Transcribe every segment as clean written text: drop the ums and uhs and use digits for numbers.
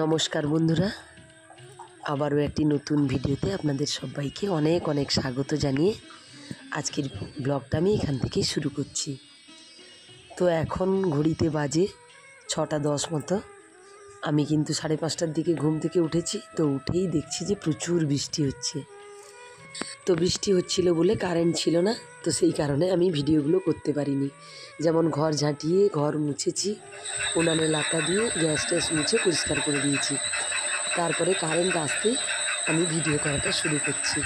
নমস্কার বন্ধুরা, আবারও একটি নতুন ভিডিওতে আপনাদের সবাইকে অনেক অনেক স্বাগত জানিয়ে আজকের ব্লগটা আমি এখান থেকে শুরু করছি। তো এখন ঘড়িতে বাজে 6:10 মতো। আমি কিন্তু 5:30টার দিকে ঘুম থেকে উঠেছি। তো উঠেই দেখছি যে প্রচুর বৃষ্টি হচ্ছে। তো বৃষ্টি হচ্ছিল বলে কারেন্ট ছিল না, তো সেই কারণে আমি ভিডিওগুলো করতে পারিনি। যেমন ঘর ঝাঁটিয়ে ঘর মুছেছি, উনানে লাতা দিয়ে গ্যাস ট্যাস মুছে পরিষ্কার করে দিয়েছি। তারপরে কারেন্ট আসতেই আমি ভিডিও করাটা শুরু করছি।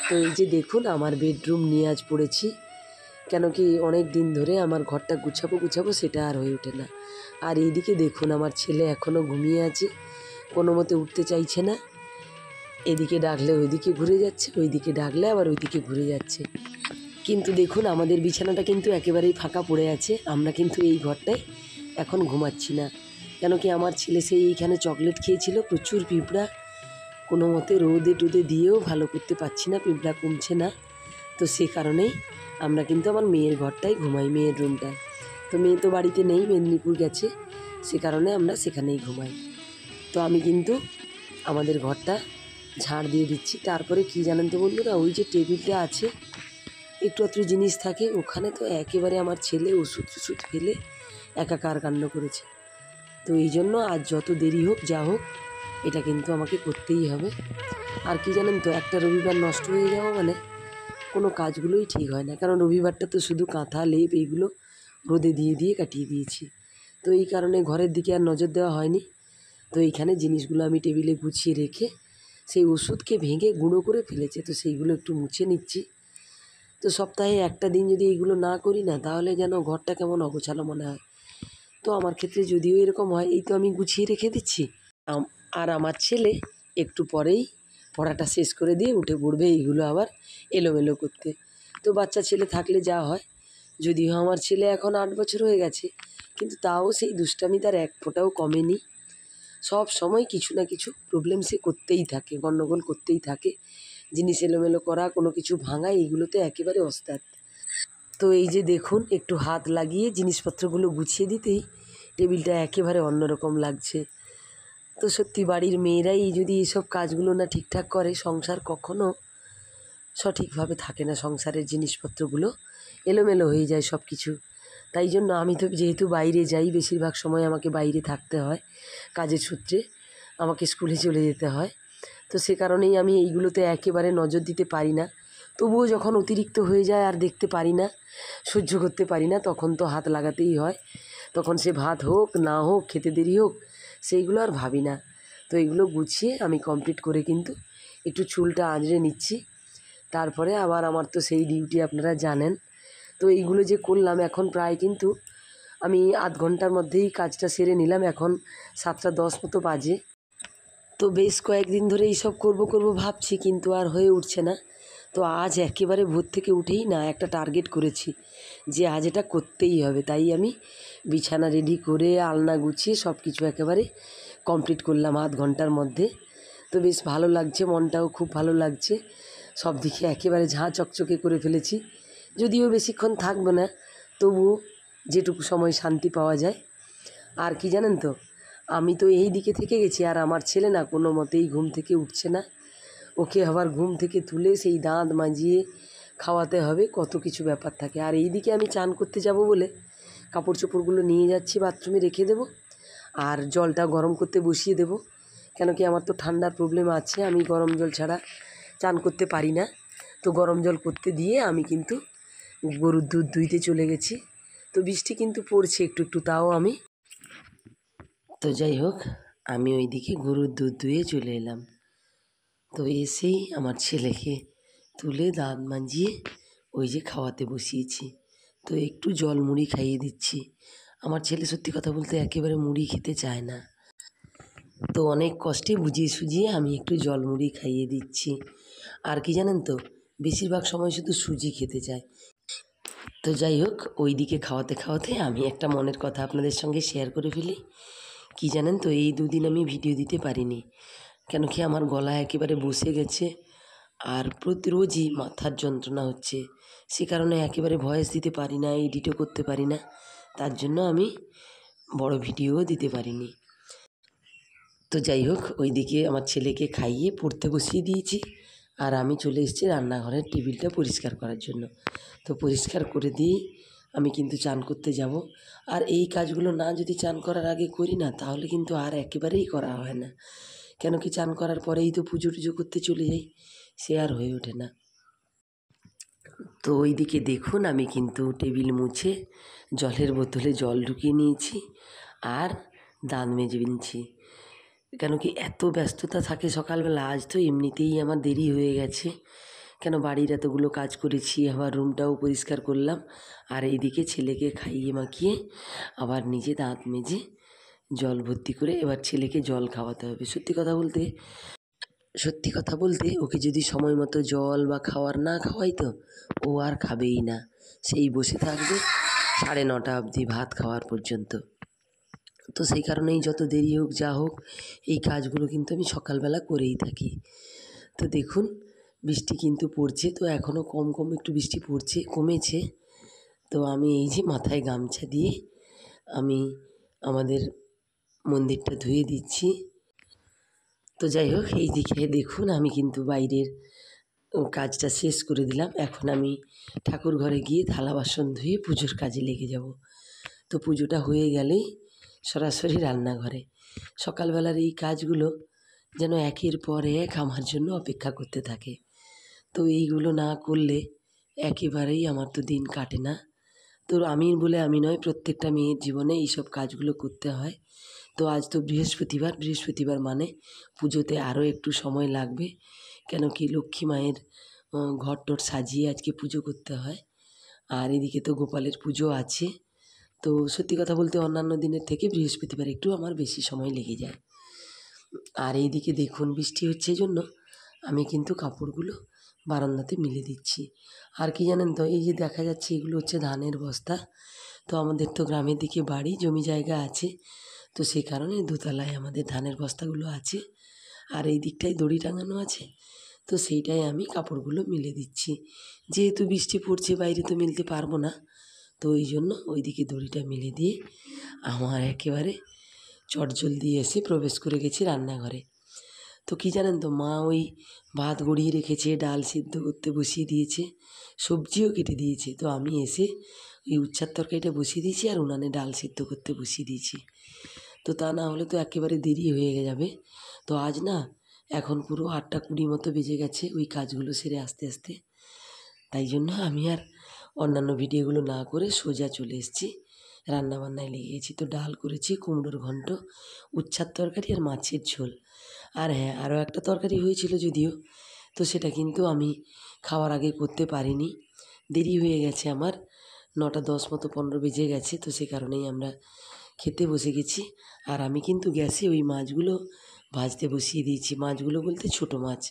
তো এই যে দেখুন, আমার বেডরুম নিয়ে আজ পড়েছি। কেন কি অনেক দিন ধরে আমার ঘরটা গুছাবো সেটা আর হয়ে ওঠে না। আর এইদিকে দেখুন, আমার ছেলে এখনও ঘুমিয়ে আছে, কোনো মতে উঠতে চাইছে না। এদিকে ডাকলে ওইদিকে ঘুরে যাচ্ছে, ওইদিকে ডাকলে আবার ওইদিকে ঘুরে যাচ্ছে। কিন্তু দেখুন, আমাদের বিছানাটা কিন্তু একেবারেই ফাঁকা পড়ে আছে। আমরা কিন্তু এই ঘরটায় এখন ঘুমাচ্ছি না। কেন কি আমার ছেলে সেই এইখানে চকলেট খেয়েছিল, প্রচুর পিঁপড়া, কোনো মতে রোদে টোদে দিয়েও ভালো করতে পারছি না, পিঁপড়া কমছে না। তো সে কারণেই আমরা কিন্তু আমার মেয়ের ঘরটায় ঘুমাই, মেয়ের রুমটায়। তো মেয়ে তো বাড়িতে নেই, মেদিনীপুর গেছে, সে কারণে আমরা সেখানেই ঘুমাই। তো আমি কিন্তু আমাদের ঘরটা ঝাড় দিয়ে দিচ্ছি। তারপরে কি জানেন তো বন্ধুরা, ওই যে টেবিলটা আছে, একটু আধটু জিনিস থাকে ওখানে, তো একেবারে আমার ছেলে ওষুধ ফেলে একাকার কাণ্ড করেছে। তো এই জন্য আজ যত দেরি হোক যা হোক, এটা কিন্তু আমাকে করতেই হবে। আর কি জানেন তো, একটা রবিবার নষ্ট হয়ে যাওয়া মানে কোনো কাজগুলোই ঠিক হয় না। কারণ রবিবারটা তো শুধু কাঁথা লেপ এইগুলো রোদে দিয়ে কাটিয়ে দিয়েছি। তো এই কারণে ঘরের দিকে আর নজর দেওয়া হয়নি। তো এইখানে জিনিসগুলো আমি টেবিলে গুছিয়ে রেখে সেই ওষুধকে ভেঙে গুঁড়ো করে ফেলেছে, তো সেইগুলো একটু মুছে নিচ্ছি। তো সপ্তাহে একটা দিন যদি এইগুলো না করি না, তাহলে যেন ঘরটা কেমন অগোছালো মনে হয়। তো আমার ক্ষেত্রে যদিও এরকম হয়, এই তো আমি গুছিয়ে রেখে দিচ্ছি। আর আমার ছেলে একটু পরেই পড়াটা শেষ করে দিয়ে উঠে পড়বে এইগুলো আবার এলোমেলো করতে। তো বাচ্চা ছেলে থাকলে যা হয়, যদিও আমার ছেলে এখন 8 বছর হয়ে গেছে, কিন্তু তাও সেই দুষ্টামি তার এক ফোঁটাও কমেনি। সব সময় কিছু না কিছু প্রবলেম সে করতেই থাকে, গণ্ডগোল করতেই থাকে। জিনিস এলোমেলো করা, কোনো কিছু ভাঙা, এইগুলোতে একেবারে ওস্তাদ। তো এই যে দেখুন, একটু হাত লাগিয়ে জিনিসপত্রগুলো গুছিয়ে দিতেই টেবিলটা একেবারে অন্যরকম লাগছে। তো সত্যি বাড়ির মেয়েরাই যদি এইসব কাজগুলো না ঠিকঠাক করে, সংসার কখনো সঠিকভাবে থাকে না। সংসারের জিনিসপত্রগুলো এলোমেলো হয়ে যায় সব কিছু। তাই জন্য আমি তো যেহেতু বাইরে যাই, বেশিরভাগ সময় আমাকে বাইরে থাকতে হয় কাজের সূত্রে, আমাকে স্কুলে চলে যেতে হয়। তো সে কারণেই আমি এইগুলোতে একেবারে নজর দিতে পারি না। তবুও যখন অতিরিক্ত হয়ে যায় আর দেখতে পারি না, সহ্য করতে পারি না, তখন তো হাত লাগাতেই হয়। তখন সে ভাত হোক না হোক, খেতে দেরি হোক, সেইগুলো আর ভাবি না। তো এগুলো গুছিয়ে আমি কমপ্লিট করে কিন্তু একটু চুলটা আঁচড়ে নিচ্ছি। তারপরে আবার আমার তো সেই ডিউটি আপনারা জানেন। তো এইগুলো যে করলাম, এখন প্রায় কিন্তু আমি আধ ঘন্টার মধ্যেই কাজটা সেরে নিলাম। এখন 7:10 মতো বাজে। তো বেশ কয়েকদিন ধরে এইসব করব ভাবছি, কিন্তু আর হয়ে উঠছে না। তো আজ একেবারে ভোর থেকে উঠেই না একটা টার্গেট করেছি যে আজ এটা করতেই হবে। তাই আমি বিছানা রেডি করে আলনা গুছিয়ে সব কিছু একেবারে কমপ্লিট করলাম আধ ঘন্টার মধ্যে। তো বেশ ভালো লাগছে, মনটাও খুব ভালো লাগছে। সব দিকে একেবারে ঝাঁ চকচকে করে ফেলেছি। যদিও বেশিক্ষণ থাকবো না, তবুও যেটুকু সময় শান্তি পাওয়া যায়। আর কি জানেন তো, আমি তো এই দিকে থেকে গেছি, আর আমার ছেলে না কোনো মতেই ঘুম থেকে উঠছে না। ওকে আবার ঘুম থেকে তুলে সেই দাঁত মাজিয়ে খাওয়াতে হবে, কত কিছু ব্যাপার থাকে। আর এই দিকে আমি চান করতে যাব বলে কাপড় চোপড়গুলো নিয়ে যাচ্ছি, বাথরুমে রেখে দেবো, আর জলটা গরম করতে বসিয়ে দেবো। কেন কি আমার তো ঠান্ডার প্রবলেম আছে, আমি গরম জল ছাড়া চান করতে পারি না। তো গরম জল করতে দিয়ে আমি কিন্তু গরুর দুধ দুইতে চলে গেছি। তো বৃষ্টি কিন্তু পড়ছে একটু একটু, তাও আমি তো যাই হোক, আমি ওইদিকে গরুর দুধ দুয়ে চলে এলাম। তো এসেই আমার ছেলেকে তুলে দাঁত মাজিয়ে ওই যে খাওয়াতে বসিয়েছি। তো একটু জল মুড়ি খাইয়ে দিচ্ছি। আমার ছেলে সত্যি কথা বলতে একেবারে মুড়ি খেতে চায় না। তো অনেক কষ্টে বুঝিয়ে সুঝিয়ে আমি একটু জল মুড়ি খাইয়ে দিচ্ছি। আর কি জানেন তো, বেশিরভাগ সময় শুধু সুজি খেতে চায়। তো যাই হোক, ওই দিকে খাওয়াতে খাওয়াতে আমি একটা মনের কথা আপনাদের সঙ্গে শেয়ার করে ফেলি। কি জানেন তো, এই দুদিন আমি ভিডিও দিতে পারিনি। কেন কি আমার গলা একেবারে বসে গেছে, আর রোজই মাথার যন্ত্রণা হচ্ছে। সে কারণে একেবারে ভয়েস দিতে পারি না, এডিটও করতে পারি না। তার জন্য আমি বড় ভিডিওও দিতে পারিনি। তো যাই হোক, ওইদিকে আমার ছেলেকে খাইয়ে পড়তে বসিয়ে দিয়েছি, আর আমি চলে এসেছি রান্নাঘরের টেবিলটা পরিষ্কার করার জন্য। তো পরিষ্কার করে দিয়েই আমি কিন্তু চান করতে যাব। আর এই কাজগুলো না যদি চান করার আগে করি না, তাহলে কিন্তু আর একেবারেই করা হয় না। কেন কি, চান করার পরেই তো পুজো টুজো করতে চলে যাই, সে আর হয়ে ওঠে না। তো ওইদিকে দেখুন, আমি কিন্তু টেবিল মুছে জলের বোতলে জল ঢুকিয়ে নিয়েছি আর দাঁত মেজে নিচ্ছি। কেন কি, এত ব্যস্ততা থাকে সকালবেলা। আজ তো এমনিতেই আমার দেরি হয়ে গেছে, কেন বাড়ির এতগুলো কাজ করেছি, আমার রুমটাও পরিষ্কার করলাম, আর এইদিকে ছেলেকে খাইয়ে মাখিয়ে আবার নিজে দাঁত মেজে জল ভর্তি করে এবার ছেলেকে জল খাওয়াতে হবে। সত্যি কথা বলতে ওকে যদি সময় মতো জল বা খাওয়ার না খাওয়াই, তো ও আর খাবেই না, সেই বসে থাকবে 9:30 অবধি ভাত খাওয়ার পর্যন্ত। তো সেই কারণেই যত দেরি হোক যা হোক, এই কাজগুলো কিন্তু আমি সকালবেলা করেই থাকি। তো দেখুন, বৃষ্টি কিন্তু পড়ছে, তো এখনও কম কম একটু বৃষ্টি পড়ছে, কমেছে। তো আমি এই যে মাথায় গামছা দিয়ে আমি আমাদের মন্দিরটা ধুয়ে দিচ্ছি। তো যাই হোক, এই দিকে দেখুন, আমি কিন্তু বাইরের কাজটা শেষ করে দিলাম। এখন আমি ঠাকুর ঘরে গিয়ে থালা বাসন ধুয়ে পুজোর কাজে লেগে যাব। তো পুজোটা হয়ে গেলেই সরাসরি রান্নাঘরে। সকালবেলার এই কাজগুলো যেন একের পর এক আমার জন্য অপেক্ষা করতে থাকে। তো এইগুলো না করলে একেবারেই আমার তো দিন কাটে না। তো আমি বলে আমি নয়, প্রত্যেকটা মেয়ের জীবনে এইসব কাজগুলো করতে হয়। তো আজ তো বৃহস্পতিবার মানে পুজোতে আরও একটু সময় লাগবে। কেন কি, লক্ষ্মী মায়ের ঘর টর সাজিয়ে আজকে পুজো করতে হয়। আর এদিকে তো গোপালের পুজো আছে। তো সত্যি কথা বলতে অন্যান্য দিনের থেকে বৃহস্পতিবার একটু আমার বেশি সময় লেগে যায়। আর এইদিকে দেখুন, বৃষ্টি হচ্ছে জন্য আমি কিন্তু কাপড়গুলো বারান্দাতে মিলে দিচ্ছি। আর কি জানেন তো, এই যে দেখা যাচ্ছে এগুলো হচ্ছে ধানের বস্তা। তো আমাদের তো গ্রামের দিকে বাড়ি, জমি জায়গা আছে, তো সেই কারণে দোতলায় আমাদের ধানের বস্তাগুলো আছে, আর এই দিকটায় দড়ি টাঙানো আছে। তো সেইটাই আমি কাপড়গুলো মিলে দিচ্ছি। যেহেতু বৃষ্টি পড়ছে, বাইরে তো মিলতে পারবো না, তো ওই জন্য ওইদিকে দড়িটা মিলে দিয়ে আমার একেবারে চটজলদি এসে প্রবেশ করে গেছি রান্নাঘরে। তো কী জানেন তো, মা ওই ভাত গড়িয়ে রেখেছে, ডাল সিদ্ধ করতে বসিয়ে দিয়েছে, সবজিও কেটে দিয়েছে। তো আমি এসে ওই উচ্ছের তরকারিটা বসিয়ে দিয়েছি আর উনানে ডাল সিদ্ধ করতে বসিয়ে দিয়েছি। তো তা না হলে তো একেবারে দেরি হয়ে যাবে। তো আজ না, এখন পুরো 8:20 মতো বেজে গেছে ওই কাজগুলো সেরে আস্তে আস্তে। তাই জন্য আমি আর অন্যান্য ভিডিওগুলো না করে সোজা চলে এসেছি রান্নাবান্নায় লেগে গেছি। তো ডাল করেছি, কুমড়োর ঘন্ট, উচ্ছের তরকারি আর মাছের ঝোল। আর হ্যাঁ, আরও একটা তরকারি হয়েছিল যদিও, তো সেটা কিন্তু আমি খাওয়ার আগে করতে পারিনি, দেরি হয়ে গেছে আমার, 9:10 মতো 15 বেজে গেছে। তো সে কারণেই আমরা খেতে বসে গেছি। আর আমি কিন্তু গ্যাসে ওই মাছগুলো ভাজতে বসিয়ে দিয়েছি। মাছগুলো বলতে ছোটো মাছ।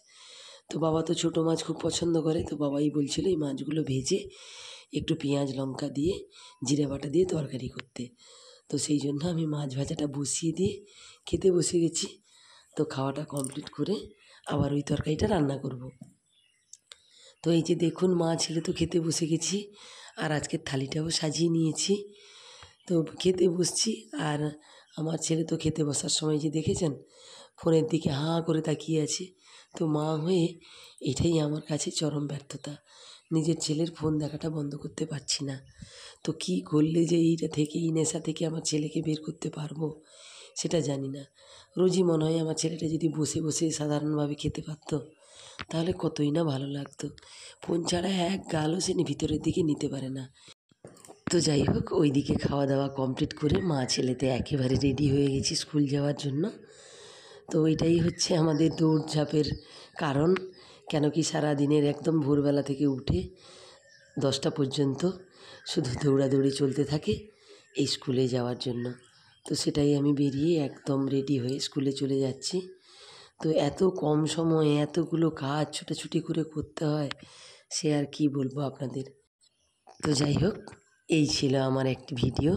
তো বাবা তো ছোটো মাছ খুব পছন্দ করে, তো বাবাই বলছিল এই মাছগুলো ভেজে একটু পেঁয়াজ লঙ্কা দিয়ে জিরে বাটা দিয়ে তরকারি করতে। তো সেই জন্য আমি মাছ ভাজাটা বসিয়ে দিয়ে খেতে বসে গেছি। তো খাওয়াটা কমপ্লিট করে আবার ওই তরকারিটা রান্না করব। তো এই যে দেখুন, মা ছেলে তো খেতে বসে গেছি, আর আজকের থালিটাও সাজিয়ে নিয়েছি। তো খেতে বসছি, আর আমার ছেলে তো খেতে বসার সময় যে দেখেছেন, ফোনের দিকে হাঁ করে তাকিয়ে আছে। তো মা হয়ে এটাই আমার কাছে চরম ব্যর্থতা, নিজের ছেলের ফোন দেখাটা বন্ধ করতে পারছি না। তো কী করলে যে এই নেশা থেকে আমার ছেলেকে বের করতে পারবো সেটা জানি না। রোজই মনে হয় আমার ছেলেটা যদি বসে বসে সাধারণভাবে খেতে পারতো, তাহলে কতই না ভালো লাগতো। ফোন ছাড়া এক গালও সে ভিতরের দিকে নিতে পারে না। তো যাই হোক, ওই দিকে খাওয়া দাওয়া কমপ্লিট করে মা ছেলেতে একেবারে রেডি হয়ে গেছি স্কুল যাওয়ার জন্য। তো এটাই হচ্ছে আমাদের দৌড়ঝাঁপের কারণ। কেন কি, সারাদিনের একদম ভোরবেলা থেকে উঠে 10টা পর্যন্ত শুধু দৌড়াদৌড়ি চলতে থাকে এই স্কুলে যাওয়ার জন্য। তো সেটাই আমি বেরিয়ে একদম রেডি হয়ে স্কুলে চলে যাচ্ছি। তো এত কম সময়ে এতগুলো কাজ ছুটাছুটি করে করতে হয়, সে আর কি বলবো আপনাদের। তো যাই হোক, এই ছিল আমার একটি ভিডিও।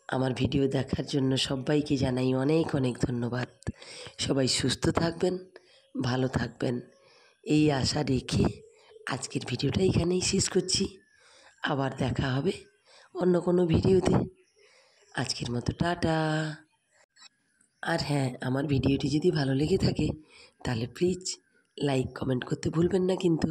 আমার ভিডিও দেখার জন্য সবাইকে জানাই অনেক অনেক ধন্যবাদ। সবাই সুস্থ থাকবেন, ভালো থাকবেন, এই আশা রেখে আজকের ভিডিওটা এখানেই শেষ করছি। আবার দেখা হবে অন্য কোনো ভিডিওতে। আজকের মতো টাটা। আর হ্যাঁ, আমার ভিডিওটি যদি ভালো লেগে থাকে তাহলে প্লিজ লাইক কমেন্ট করতে ভুলবেন না কিন্তু।